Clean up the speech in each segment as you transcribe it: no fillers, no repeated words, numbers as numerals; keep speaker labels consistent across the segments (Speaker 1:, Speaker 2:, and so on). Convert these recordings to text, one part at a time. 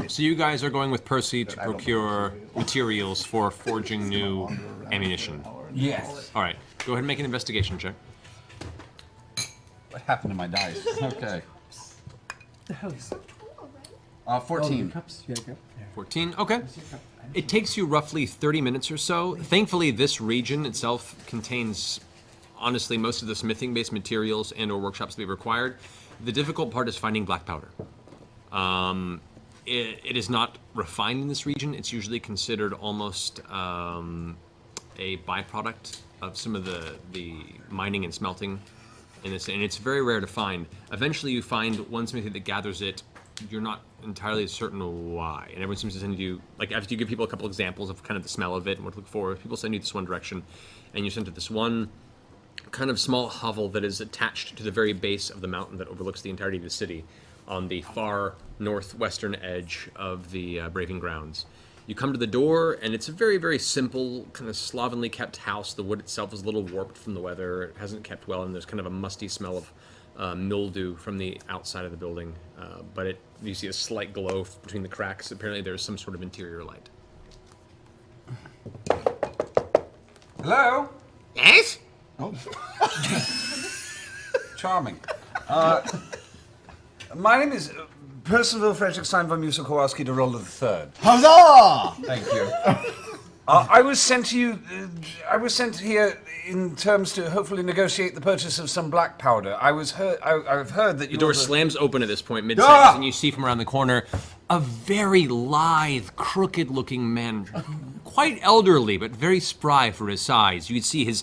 Speaker 1: So you guys are going with Percy to procure materials for forging new ammunition.
Speaker 2: Yes.
Speaker 1: All right, go ahead and make an investigation check.
Speaker 2: What happened to my dice? Okay.
Speaker 3: The hell is it?
Speaker 2: 14.
Speaker 3: Cups? Yeah, okay.
Speaker 1: 14, okay. It takes you roughly 30 minutes or so. Thankfully, this region itself contains, honestly, most of the smithing-based materials and or workshops that be required. The difficult part is finding black powder. It is not refined in this region. It's usually considered almost a byproduct of some of the mining and smelting in this, and it's very rare to find. Eventually you find one smithy that gathers it. You're not entirely certain why, and everyone seems to send you, like, after you give people a couple examples of kind of the smell of it and what to look for, people send you this one direction, and you're sent to this one kind of small hovel that is attached to the very base of the mountain that overlooks the entirety of the city on the far northwestern edge of the Braving Grounds. You come to the door, and it's a very, very simple, kind of slovenly kept house. The wood itself is a little warped from the weather. It hasn't kept well, and there's kind of a musty smell of mildew from the outside of the building. But you see a slight glow between the cracks. Apparently there's some sort of interior light.
Speaker 2: Hello?
Speaker 4: Yes?
Speaker 2: Oh. Charming. My name is Percival Frederickstein von Musa Kowalski de Rolla III.
Speaker 5: Huzzah!
Speaker 2: Thank you. I was sent to you. I was sent here in terms to hopefully negotiate the purchase of some black powder. I've heard that
Speaker 1: The door slams open at this point, mid-sentence,
Speaker 2: Ah!
Speaker 1: and you see from around the corner a very lithe, crooked-looking man, quite elderly, but very spry for his size. You can see his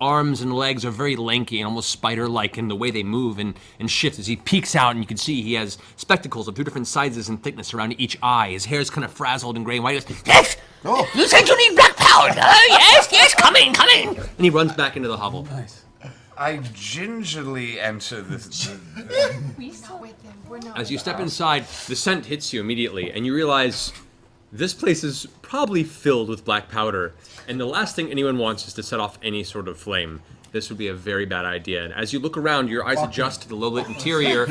Speaker 1: arms and legs are very lanky and almost spider-like in the way they move and shift as he peeks out, and you can see he has spectacles of 2 different sizes and thickness around each eye. His hair is kind of frazzled and gray and white. He goes,
Speaker 4: Yes!
Speaker 5: Oh.
Speaker 4: You said you need black powder. Yes, come in.
Speaker 1: and he runs back into the hovel.
Speaker 3: Nice.
Speaker 2: I gingerly enter this.
Speaker 6: We not with them. We're not.
Speaker 1: As you step inside, the scent hits you immediately, and you realize this place is probably filled with black powder, and the last thing anyone wants is to set off any sort of flame. This would be a very bad idea. And as you look around, your eyes adjust to the low-lit interior.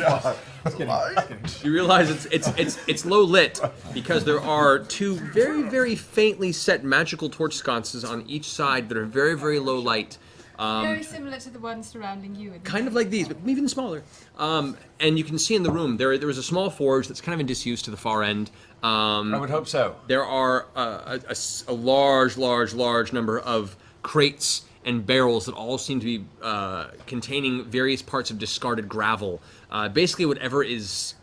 Speaker 1: You realize it's low lit because there are 2 very, very faintly set magical torch sconces on each side that are very, very low light.
Speaker 6: Very similar to the ones surrounding you.
Speaker 1: Kind of like these, but even smaller. And you can see in the room there is a small forge that's kind of in disuse to the far end.
Speaker 2: I would hope so.
Speaker 1: There are a large number of crates and barrels that all seem to be containing various parts of discarded gravel. Basically, whatever is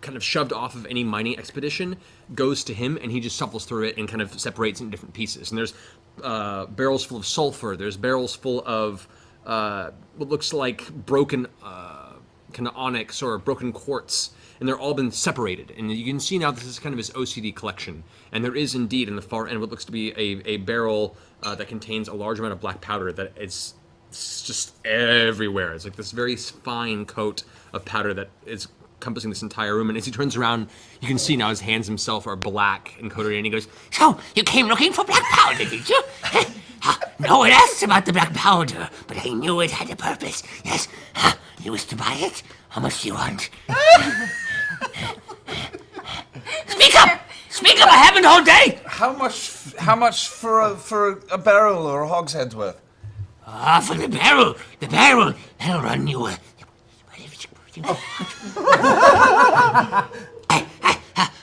Speaker 1: kind of shoved off of any mining expedition goes to him, and he just shuffles through it and kind of separates it into different pieces. And there's barrels full of sulfur. There's barrels full of what looks like broken kind of onyx or broken quartz, and they're all been separated. And you can see now this is kind of his OCD collection. And there is indeed in the far end what looks to be a barrel that contains a large amount of black powder that it's just everywhere. It's like this very fine coat of powder that is encompassing this entire room. And as he turns around, you can see now his hands himself are black and coated, and he goes,
Speaker 4: So, you came looking for black powder, did you? No one asked about the black powder, but I knew it had a purpose. Yes. You wish to buy it? How much do you want? Speak up! Speak up! I haven't all day.
Speaker 2: How much for a barrel or a hogshead's worth?
Speaker 4: For the barrel. That'll run you.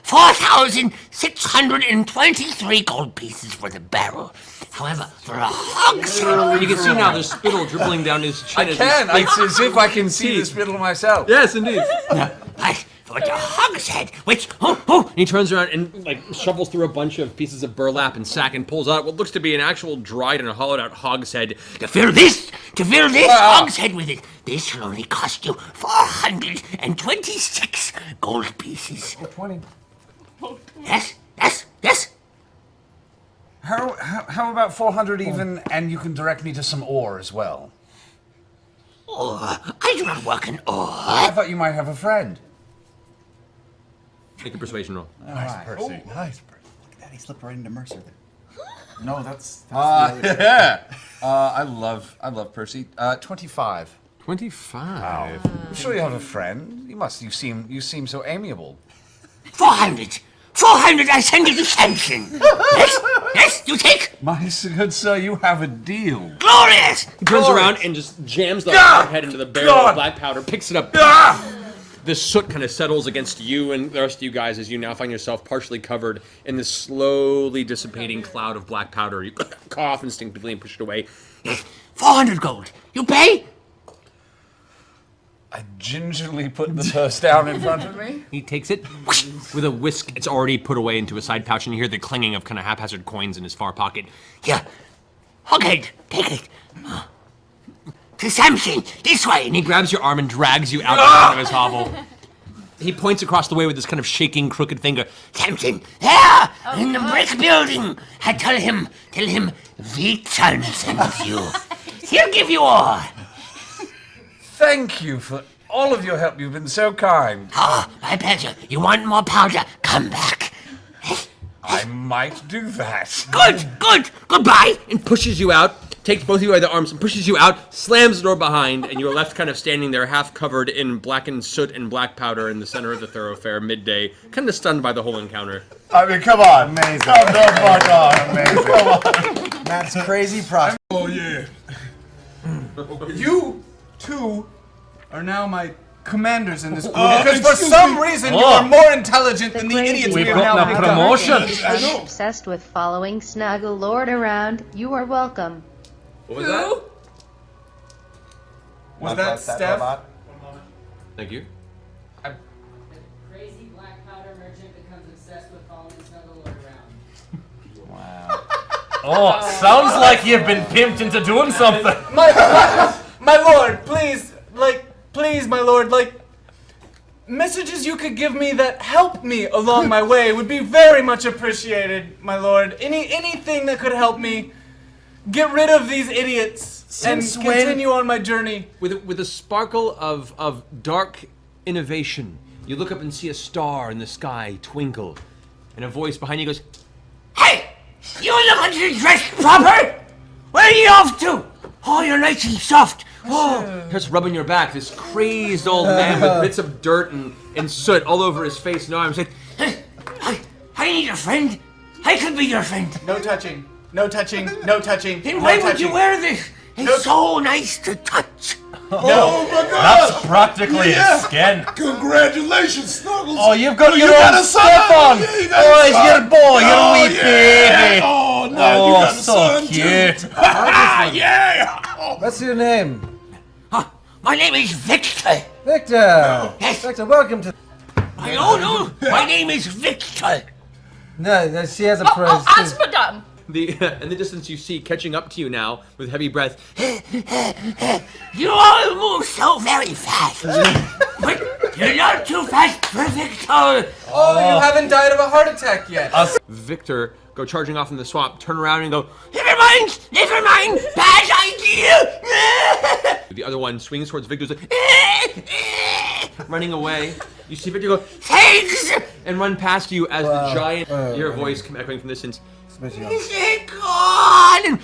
Speaker 4: 4,623 gold pieces for the barrel. However, for a hogshead...
Speaker 1: you can see now there's spittle dribbling down his chin.
Speaker 2: It's as if I can see the spittle myself.
Speaker 1: Yes, indeed.
Speaker 4: But for the hogshead, which...
Speaker 1: And he turns around and like shovels through a bunch of pieces of burlap and sack and pulls out what looks to be an actual dried and hollowed out hogshead.
Speaker 4: To fill this hogshead with it, this will only cost you 426 gold pieces.
Speaker 3: 20.
Speaker 4: Yes.
Speaker 2: How about 400 even, and you can direct me to some ore as well?
Speaker 4: Ore? I do not work in ore.
Speaker 2: I thought you might have a friend.
Speaker 1: Make a persuasion roll.
Speaker 5: Nice, Percy.
Speaker 3: Oh.
Speaker 5: Nice, Percy. Look at that, he slipped right into Mercer there. No, that's
Speaker 2: Yeah. I love Percy. 25.
Speaker 1: 25.
Speaker 2: I'm sure you have a friend. You must. You seem so amiable.
Speaker 4: 400. 400, I send it to Samson. Yes? Yes, you take?
Speaker 2: My good sir, you have a deal.
Speaker 4: Glorious!
Speaker 1: He turns around and just jams the head into the barrel of black powder, picks it up. This soot kind of settles against you and the rest of you guys as you now find yourself partially covered in this slowly dissipating cloud of black powder. You cough instinctively and push it away.
Speaker 4: Yes, 400 gold. You pay?
Speaker 2: I gingerly put the purse down in front of me.
Speaker 1: He takes it with a whisk. It's already put away into a side pouch, and you hear the clanging of kind of haphazard coins in his far pocket.
Speaker 4: Here. Okay, take it. To Samson, this way.
Speaker 1: And he grabs your arm and drags you out of his hovel. He points across the way with this kind of shaking, crooked finger.
Speaker 4: Samson, there, in the brick building. I tell him, Victor sends you. He'll give you all.
Speaker 2: Thank you for all of your help. You've been so kind.
Speaker 4: Oh, my pleasure. You want more powder? Come back.
Speaker 2: I might do that.
Speaker 4: Good. Goodbye.
Speaker 1: And pushes you out, takes both of you by the arms and pushes you out, slams the door behind, and you are left kind of standing there half covered in blackened soot and black powder in the center of the thoroughfare midday, kind of stunned by the whole encounter.
Speaker 5: I mean, come on.
Speaker 3: Amazing.
Speaker 5: Come the fuck on. Amazing. Come on.
Speaker 3: That's crazy prosperous.
Speaker 7: Oh yeah.
Speaker 3: You two are now my commanders in this group
Speaker 7: Oh,
Speaker 3: because for
Speaker 7: excuse
Speaker 3: some
Speaker 7: me.
Speaker 3: reason you are more intelligent than the idiots we
Speaker 8: We've
Speaker 3: have now picked up.
Speaker 7: I know.
Speaker 8: Obsessed with following Snuggle Lord around. You are welcome.
Speaker 1: What was that?
Speaker 3: Was that Steph?
Speaker 1: Thank you.
Speaker 9: Crazy black powder merchant becomes obsessed with following Snuggle Lord around.
Speaker 10: Oh, sounds like you've been pimped into doing something.
Speaker 3: My lord, please, my lord, messages you could give me that help me along my way would be very much appreciated, my lord. Anything that could help me get rid of these idiots
Speaker 5: Since
Speaker 3: and
Speaker 5: when-
Speaker 3: continue on my journey.
Speaker 1: With a sparkle of dark innovation, you look up and see a star in the sky twinkle, and a voice behind you goes,
Speaker 4: Hey! You look like you're dressed proper! Where are you off to? Oh, you're nice and soft. Oh,
Speaker 1: starts rubbing your back, this crazed old man with bits of dirt and soot all over his face and arms. Like,
Speaker 4: I need a friend. I could be your friend.
Speaker 3: No touching. No touching. No touching.
Speaker 4: Then
Speaker 3: no
Speaker 4: why would
Speaker 3: touching.
Speaker 4: you wear this? It's so nice to touch.
Speaker 7: Oh my God!
Speaker 10: That's practically his skin.
Speaker 7: Congratulations, Snuggles!
Speaker 10: Oh, you've got your
Speaker 7: got
Speaker 10: own
Speaker 7: a son!
Speaker 10: stuff on.
Speaker 7: Yeah, you got
Speaker 10: Oh,
Speaker 7: a
Speaker 10: it's
Speaker 7: son.
Speaker 10: your boy, your
Speaker 7: Oh,
Speaker 10: wee
Speaker 7: yeah.
Speaker 10: baby.
Speaker 7: Oh, now you
Speaker 10: Oh,
Speaker 7: got a
Speaker 10: so
Speaker 7: son
Speaker 10: cute.
Speaker 7: too. Yeah! Oh.
Speaker 3: What's your name?
Speaker 4: My name is Victor.
Speaker 3: Victor.
Speaker 4: Yes.
Speaker 3: Victor, welcome to.
Speaker 4: I don't know. My name is Victor.
Speaker 3: No, she has a praise.
Speaker 6: Madame.
Speaker 1: in the distance you see, catching up to you now with heavy breath,
Speaker 4: You all move so very fast. But you're not too fast for Victor.
Speaker 3: Oh, you haven't died of a heart attack yet.
Speaker 1: Victor go charging off in the swamp, turn around and go,
Speaker 4: Never mind. Bad idea.
Speaker 1: the other one swings towards Victor's like, running away. You see Victor go,
Speaker 4: Thanks.
Speaker 1: and run past you as the giant, your voice echoing from the distance.
Speaker 4: Thank God.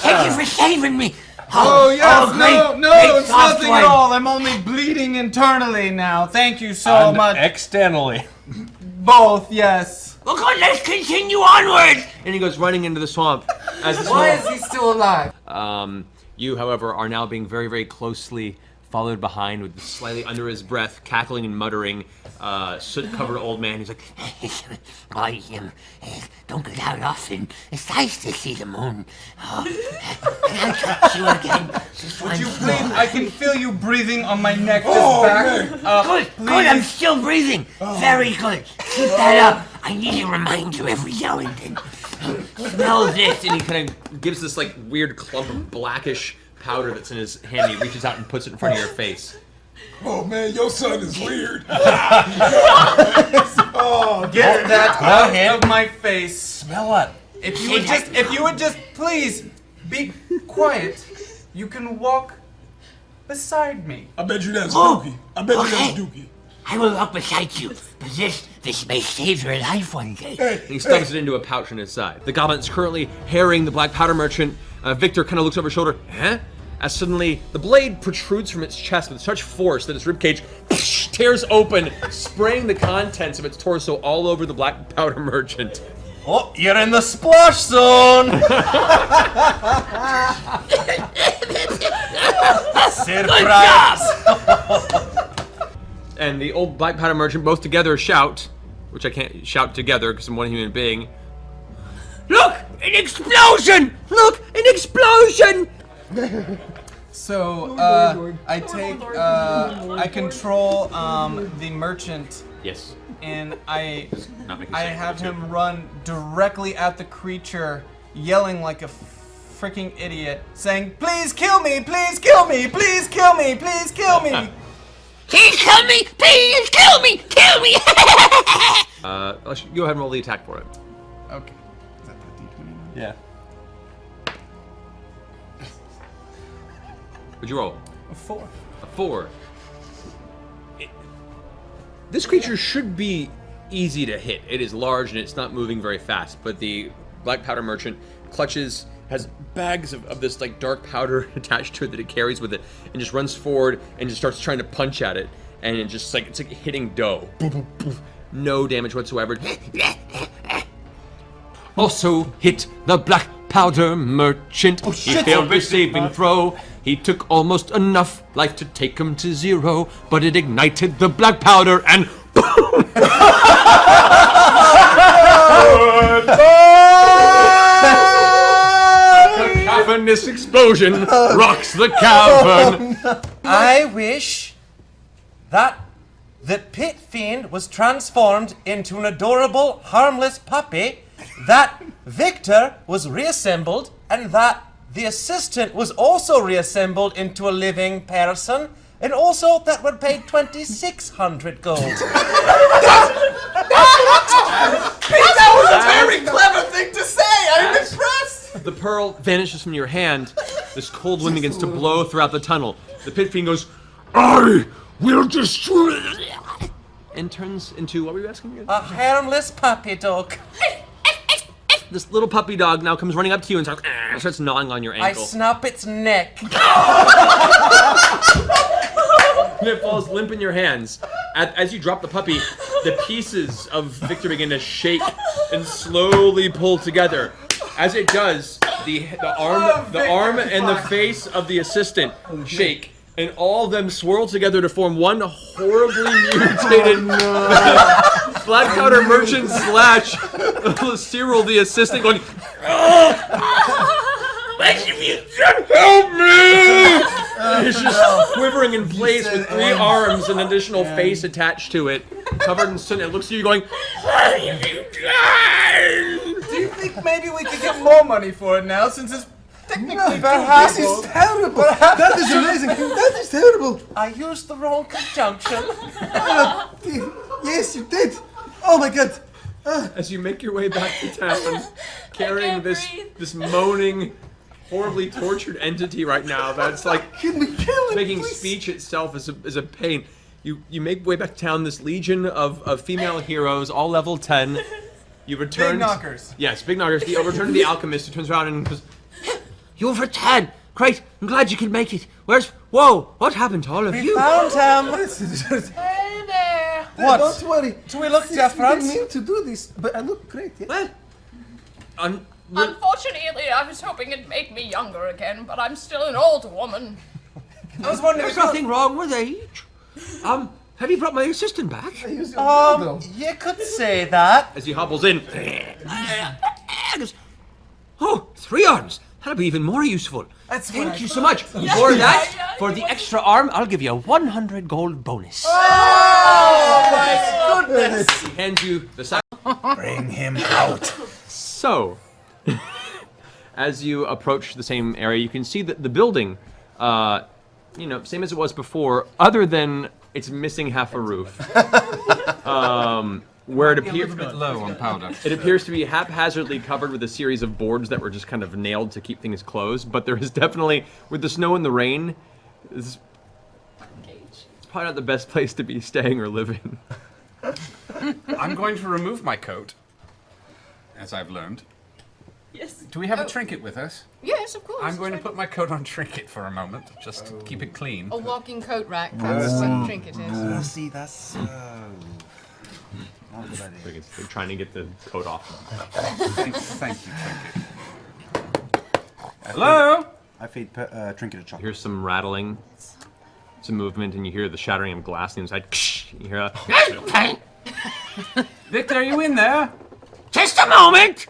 Speaker 4: Thank you for saving me.
Speaker 3: Oh yes,
Speaker 4: great,
Speaker 3: no,
Speaker 4: great
Speaker 3: it's
Speaker 4: soft
Speaker 3: nothing
Speaker 4: wine.
Speaker 3: at all. I'm only bleeding internally now. Thank you so much.
Speaker 10: Externally.
Speaker 3: Both, yes.
Speaker 4: Well, good, let's continue onward.
Speaker 1: And he goes running into the swamp. As the
Speaker 3: Why
Speaker 1: swamp,
Speaker 3: is he still alive?
Speaker 1: you, however, are now being very, very closely followed behind with slightly under his breath, cackling and muttering, soot-covered old man. He's like,
Speaker 4: I don't get out often. It's nice to see the moon. Oh, can I touch you again? Just
Speaker 3: Would you
Speaker 4: once
Speaker 3: please?
Speaker 4: more?
Speaker 3: I can feel you breathing on my neck, just
Speaker 7: Oh,
Speaker 3: back
Speaker 7: man.
Speaker 3: up.
Speaker 4: Good,
Speaker 3: please.
Speaker 4: good, I'm still breathing. Very good. Keep that up. I need a reminder every now and then. Smell this.
Speaker 1: and he kind of gives this like weird clump of blackish powder that's in his hand. He reaches out and puts it in front of your face.
Speaker 7: Oh man, your son is weird.
Speaker 3: Get that out
Speaker 10: ahead.
Speaker 3: of my face.
Speaker 10: Smell it.
Speaker 3: If you would just please be quiet, you can walk beside me.
Speaker 7: I bet you that's
Speaker 4: Oh,
Speaker 7: Dookie. I bet you
Speaker 4: okay.
Speaker 7: that's Dookie.
Speaker 4: I will walk beside you, but this may save your life one day.
Speaker 7: Hey,
Speaker 1: And he stuffs it into a pouch on his side. The goblin's currently harrying the black powder merchant. Victor kind of looks over his shoulder, as suddenly the blade protrudes from its chest with such force that its ribcage tears open, spraying the contents of its torso all over the black powder merchant.
Speaker 10: Oh, you're in the splash zone! Surprise!
Speaker 1: And the old black powder merchant both together shout, which I can't shout together because I'm one human being. Look! An explosion! Look! An explosion!
Speaker 3: So, I take, I control, the merchant.
Speaker 1: Yes.
Speaker 3: And I
Speaker 1: Not making
Speaker 3: I
Speaker 1: sense,
Speaker 3: have
Speaker 1: too.
Speaker 3: him run directly at the creature, yelling like a freaking idiot, saying, "Please kill me! Please kill me! Please kill me! Please kill me!"
Speaker 4: Please kill me! Please kill me! Kill me!
Speaker 1: Let's go ahead and roll the attack for it.
Speaker 3: Okay.
Speaker 5: Is that the D20 now?
Speaker 10: Yeah.
Speaker 1: What'd you roll?
Speaker 3: A 4.
Speaker 1: A 4. This creature should be easy to hit. It is large and it's not moving very fast, but the black powder merchant clutches, has bags of this like dark powder attached to it that it carries with it, and just runs forward and just starts trying to punch at it, and it just like it's like hitting dough. Boom, boom, boom. No damage whatsoever. Also hit the black powder merchant. He failed the saving throw. He took almost enough life to take him to 0, but it ignited the black powder and boom! A cavernous explosion rocks the cavern.
Speaker 10: I wish that the pit fiend was transformed into an adorable, harmless puppy, that Victor was reassembled, and that the assistant was also reassembled into a living person, and also that we're paid 2,600 gold.
Speaker 3: That was a very clever thing to say! I'm impressed!
Speaker 1: The pearl vanishes from your hand. This cold wind begins to blow throughout the tunnel. The pit fiend goes, I will destroy it, and turns into, what were you asking me?
Speaker 10: A harmless puppy dog.
Speaker 1: This little puppy dog now comes running up to you and starts gnawing on your
Speaker 10: I
Speaker 1: ankle.
Speaker 10: snap its neck.
Speaker 1: And it falls limp in your hands. As you drop the puppy, the pieces of Victor begin to shake and slowly pull together. As it does, the arm and the face of the assistant shake, and all of them swirl together to form one horribly mutated black powder merchant slash Cyril the assistant going, help me! It's just quivering in place with 3 arms and an additional face attached to it, covered in soot. It looks at you going, what have you done?
Speaker 3: Do you think maybe we could get more money for it now, since it's technically
Speaker 5: This is terrible. That is amazing. That is terrible.
Speaker 10: I used the wrong conjunction.
Speaker 5: Yes, you did. Oh my god.
Speaker 1: As you make your way back to town, carrying this moaning, horribly tortured entity right now that's like
Speaker 5: Kill me,
Speaker 1: making
Speaker 5: please.
Speaker 1: speech itself is a pain. You make your way back to town, this legion of female heroes, all level 10. You return.
Speaker 3: Big knockers.
Speaker 1: Yes, big knockers. You return to the alchemist, who turns around and goes,
Speaker 4: You've returned. Great. I'm glad you could make it. Whoa, what happened to all of you?
Speaker 10: Found him.
Speaker 6: Hey there.
Speaker 10: What?
Speaker 5: Don't worry.
Speaker 10: Do we look
Speaker 5: I
Speaker 10: different?
Speaker 5: didn't mean to do this, but I look great. Yeah?
Speaker 1: well,
Speaker 6: Unfortunately, I was hoping it'd make me younger again, but I'm still an old woman.
Speaker 3: I was wondering
Speaker 4: There's nothing wrong with age. Have you brought my assistant back?
Speaker 5: Use your dildo.
Speaker 10: You could say that.
Speaker 1: as he hobbles in,
Speaker 4: Oh, 3 arms. That'll be even more useful.
Speaker 3: That's what
Speaker 4: Thank
Speaker 3: I
Speaker 4: you so much. For that, for the extra arm, I'll give you a 100 gold bonus.
Speaker 10: Oh my goodness.
Speaker 1: he hands you the sack.
Speaker 7: Bring him out.
Speaker 1: So, as you approach the same area, you can see that the building, same as it was before, other than it's missing half a roof. Where it appears
Speaker 2: Low on powder.
Speaker 1: it appears to be haphazardly covered with a series of boards that were just kind of nailed to keep things closed. But there is definitely, with the snow and the rain, it's probably not the best place to be staying or living.
Speaker 2: I'm going to remove my coat, as I've learned,
Speaker 6: Yes.
Speaker 2: Do we have a trinket with us?
Speaker 6: Yes, of course.
Speaker 2: I'm going to put my coat on trinket for a moment, just to keep it clean.
Speaker 6: A walking coat rack. That's what a trinket is.
Speaker 5: See, that's not a good idea.
Speaker 1: They're trying to get the coat off.
Speaker 2: Thank you, trinket. Hello?
Speaker 5: I feed Trinket a chocolate.
Speaker 1: Here's some rattling, some movement, and you hear the shattering of glass inside. You hear a,
Speaker 2: Victor, are you in there?
Speaker 4: Just a moment!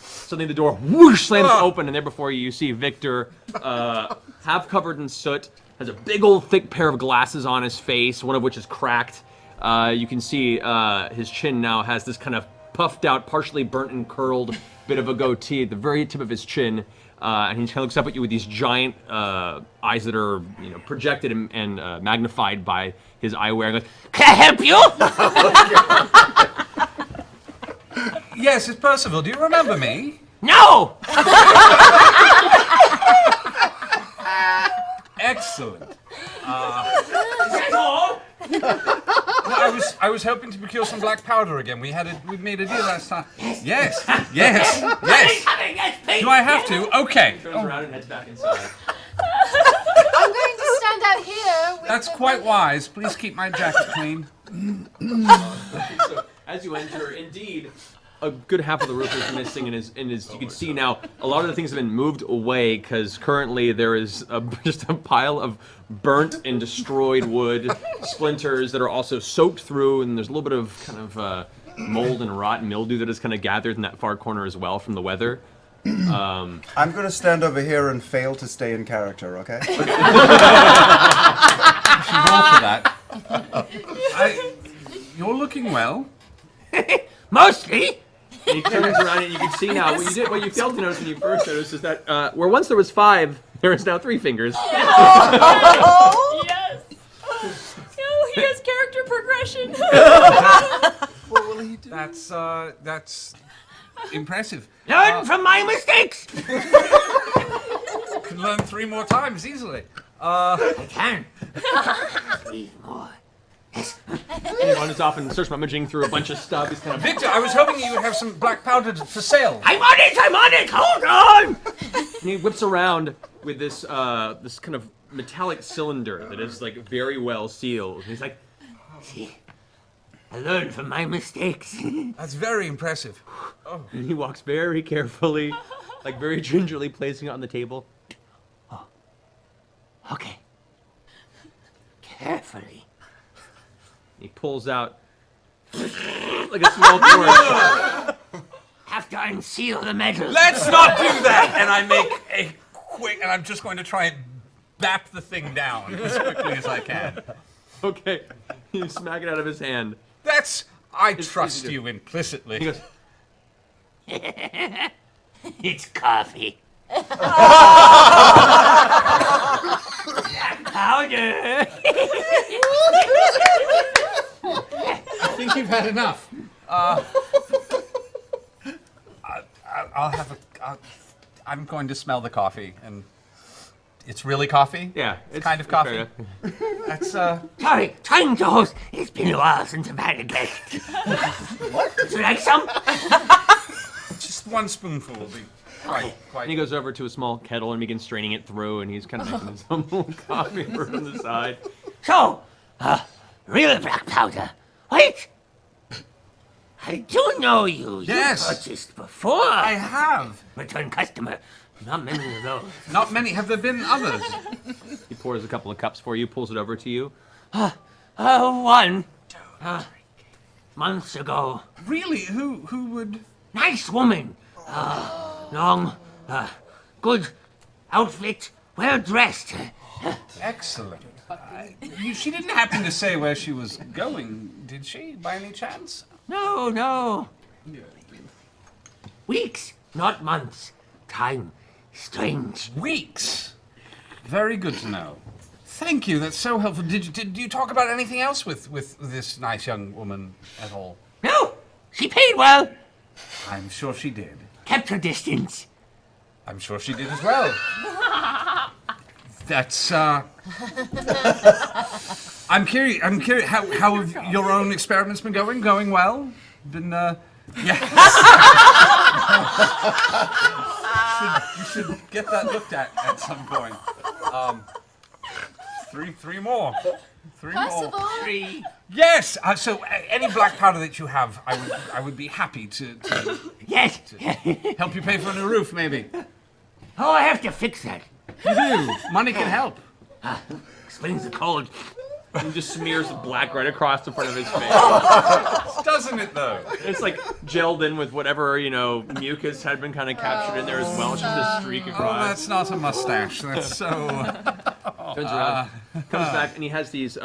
Speaker 1: suddenly the door whoosh slams open, and there before you, you see Victor, half covered in soot, has a big old thick pair of glasses on his face, one of which is cracked. You can see his chin now has this kind of puffed out, partially burnt and curled bit of a goatee at the very tip of his chin. And he kind of looks up at you with these giant eyes that are, you know, projected and magnified by his eyewear. And goes,
Speaker 4: Can I help you?
Speaker 2: Yes, it's Percival. Do you remember me?
Speaker 4: No!
Speaker 2: Excellent.
Speaker 4: Is that all?
Speaker 2: No, I was hoping to procure some black powder again. We made a deal last time. Yes, yes, yes. Do I have to? Okay.
Speaker 1: turns around and heads back inside.
Speaker 6: I'm going to stand out here. With
Speaker 2: That's quite wise. Please keep my jacket clean.
Speaker 1: So, as you enter, indeed, a good half of the roof is missing, and is you can see now a lot of the things have been moved away because currently there is just a pile of burnt and destroyed wood splinters that are also soaked through, and there's a little bit of kind of mold and rot and mildew that is kind of gathered in that far corner as well from the weather.
Speaker 5: I'm going to stand over here and fail to stay in character, okay?
Speaker 2: You should roll for that. You're looking well.
Speaker 4: Mostly.
Speaker 1: And he turns around and you can see now what you failed to notice when you first noticed is that where once there was 5, there is now 3 fingers.
Speaker 6: Oh, yes. Oh, he has character progression.
Speaker 5: What will he do?
Speaker 2: That's impressive.
Speaker 4: Learn from my mistakes.
Speaker 2: Can learn 3 more times easily.
Speaker 4: I can. 3 more.
Speaker 1: And he wanders off and starts rummaging through a bunch of stuff. He's kind of
Speaker 2: Victor, I was hoping you would have some black powder for sale.
Speaker 4: I'm on it. Hold on.
Speaker 1: and he whips around with this this kind of metallic cylinder that is like very well sealed. And he's like,
Speaker 4: See, I learned from my mistakes.
Speaker 2: That's very impressive.
Speaker 1: and he walks very carefully, like very gingerly, placing it on the table.
Speaker 4: Okay. Carefully.
Speaker 1: He pulls out like a small torch.
Speaker 4: Have to unseal the metal.
Speaker 2: Let's not do that! And I make a quick, and I'm just going to try and bap the thing down as quickly as I can.
Speaker 1: Okay, you smack it out of his hand.
Speaker 2: I
Speaker 1: easy
Speaker 2: trust
Speaker 1: to-
Speaker 2: you implicitly.
Speaker 1: He goes,
Speaker 4: It's coffee. Black powder.
Speaker 2: I think you've had enough. I'm going to smell the coffee, and it's really coffee?
Speaker 1: yeah,
Speaker 2: It's kind of coffee.
Speaker 1: fair enough.
Speaker 2: That's,
Speaker 4: Sorry, trying to host. It's been a while since I've had a guest. What? Would you like some?
Speaker 2: just 1 spoonful will be
Speaker 1: And he
Speaker 2: quite.
Speaker 1: goes over to a small kettle and begins straining it through, and he's kind of making his own little coffee over on the side.
Speaker 4: So, real black powder. Wait. I do know you.
Speaker 2: Yes.
Speaker 4: You purchased before.
Speaker 2: I have.
Speaker 4: Return customer. Not many of those.
Speaker 2: Not many. Have there been others?
Speaker 1: He pours a couple of cups for you, pulls it over to you.
Speaker 4: One. Months ago.
Speaker 2: Really? Who would?
Speaker 4: Nice woman. Long. Good outfit. Well dressed.
Speaker 2: Excellent. She didn't happen to say where she was going, did she, by any chance?
Speaker 4: No. Weeks, not months. Time. Strange.
Speaker 2: Weeks. Very good to know. Thank you. That's so helpful. Did you talk about anything else with this nice young woman at all?
Speaker 4: No. She paid well.
Speaker 2: I'm sure she did.
Speaker 4: Kept her distance.
Speaker 2: I'm sure she did as well. That's I'm curious. How have your own experiments been going? Going well? Been yes. You should get that looked at some point. Three more. Three more.
Speaker 4: Three.
Speaker 2: Yes. So any black powder that you have, I would be happy to
Speaker 4: Yes.
Speaker 2: help you pay for a new roof, maybe.
Speaker 4: Oh, I have to fix that.
Speaker 2: You do. Money can help.
Speaker 4: Explains the cold.
Speaker 1: He just smears black right across the front of his face.
Speaker 2: Doesn't it though?
Speaker 1: It's like gelled in with whatever, mucus had been kind of captured in there as well. It's just a streak
Speaker 2: Oh,
Speaker 1: across.
Speaker 2: that's not a mustache. That's so.
Speaker 1: Turns around, comes back, and he has these.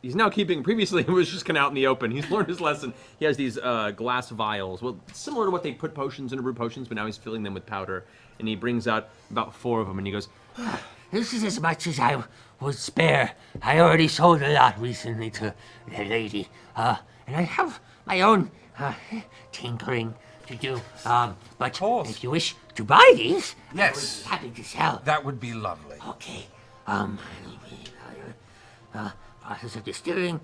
Speaker 1: He's now keeping. Previously, it was just kind of out in the open. He's learned his lesson. He has these glass vials. Well, similar to what they put potions into, brew potions, but now he's filling them with powder. And he brings out about 4 of them, and he goes,
Speaker 4: This is as much as I would spare. I already sold a lot recently to the lady. And I have my own tinkering to do. But if you wish to buy these,
Speaker 2: Yes.
Speaker 4: I would be happy to sell.
Speaker 2: That would be lovely.
Speaker 4: Okay. Process of distilling,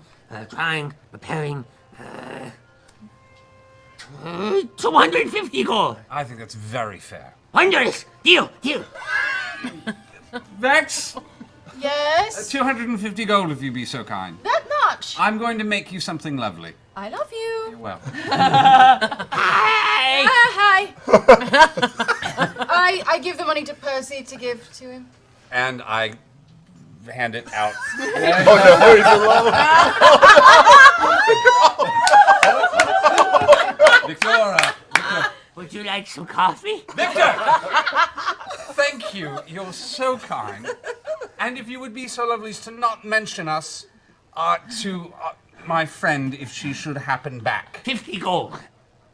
Speaker 4: drying, preparing. 250 gold.
Speaker 2: I think that's very fair.
Speaker 4: Wondrous. Deal.
Speaker 2: Vex,
Speaker 6: Yes?
Speaker 2: 250 gold if you be so kind.
Speaker 6: That much?
Speaker 2: I'm going to make you something lovely.
Speaker 6: I love you.
Speaker 2: Well,
Speaker 4: Hi.
Speaker 6: Hi. I give the money to Percy to give to him.
Speaker 2: and I hand it out. Victoria.
Speaker 4: Would you like some coffee?
Speaker 2: Victor! Thank you. You're so kind. And if you would be so lovely as to not mention us to my friend if she should happen back.
Speaker 4: 50 gold.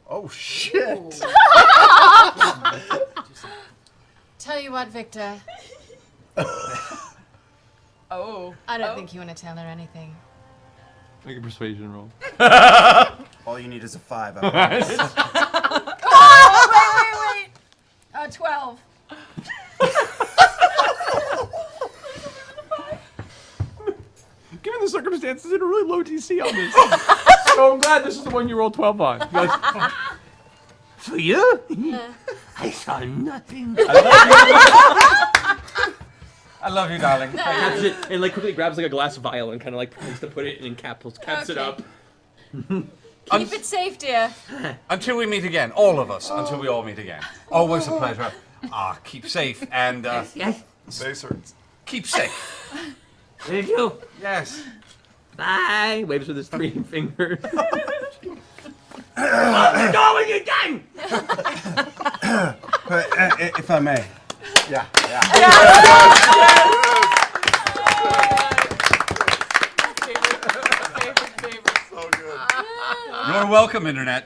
Speaker 5: Oh, shit.
Speaker 9: Tell you what, Victor.
Speaker 6: Oh.
Speaker 9: I don't think you want to tell her anything.
Speaker 1: make a persuasion roll.
Speaker 5: All you need is a 5. I promise.
Speaker 6: Oh, wait. 12.
Speaker 1: Given the circumstances, it's a really low TC on this. So I'm glad this is the one you rolled 12 on. You guys-
Speaker 4: For you? I saw nothing.
Speaker 2: I love you, darling.
Speaker 1: Caps it and quickly grabs a glass vial and kind of pretends to put it in and caps it up.
Speaker 6: Keep it safe, dear.
Speaker 2: Until we meet again, all of us, until we all meet again. Always a pleasure. Keep safe and
Speaker 4: Yes.
Speaker 2: keep safe.
Speaker 4: Will you?
Speaker 2: Yes.
Speaker 1: Bye. Waves with his 3 fingers.
Speaker 4: Close the door when you're done.
Speaker 5: If I may. Yeah.
Speaker 2: You're welcome, Internet.